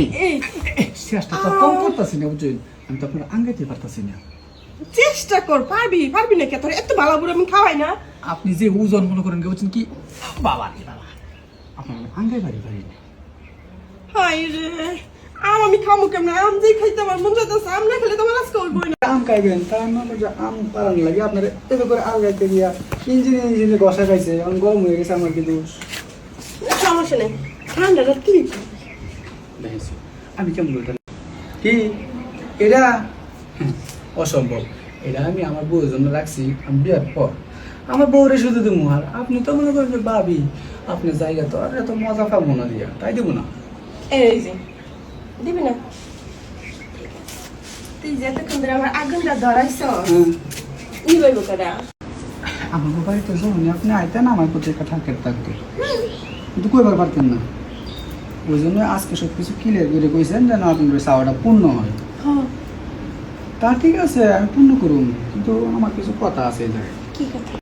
ভাবি চেষ্টা তো কম করতেছি না বুঝছেন, আমি তো আপনার আঙ্গাইতে পারতাছি না। চেষ্টা কর, পারবি পারবি না কে তোর এত ভালো বুড়ো আমি খাওয়াই না। আপনি যে ওজন মনে করেন বলছেন কি বাবা রে বাবা, আপনার আঙ্গাই পারি না। হাই রে আমি খামু কেমন? আম যে খাইতে আমার মন যাইতেছে, আম না খেলে তোমার আজকে হইবই না। আম খাইবেন তার না যে আম পারান লাগে আপনার এত করে আলগাইতে গিয়া ইঞ্জিনে বসা খাইছে, এখন গরম হয়ে গেছে আমার কি দোষ? সমস্যা নেই, ঠান্ডাটা কি দেখেছি আমি কেমন বলতাম কি এটা অসম্ভব। এটা আমি আমার বউয়ের জন্য রাখছি, আমি বিয়ার পর আমার বউরে শুধু দেবো। আর আপনি তো মনে করেন যে ভাবি আপনার জায়গা তো আর এত মজা পাবো না দিয়া, তাই দেবো না। এই যে দিবি না তুই যেতক্ষণ ধরে আমার আগুনটা ধরাইছ নিবইব কেডা? আমার বাড়িতে যখন আপনি আইতেন আমার প্রতি একটা ঠাকের থাকতো, কিন্তু কইবার পারতেন না। ওই জন্য আজকে সব কিছু ক্লিয়ার করে কইছেন যেন আপনার চাওয়াটা পূর্ণ হয়। তা ঠিক আছে আমি পূর্ণ করুন, কিন্তু আমার কিছু কথা আছে এই জায়গায়। কি কথা?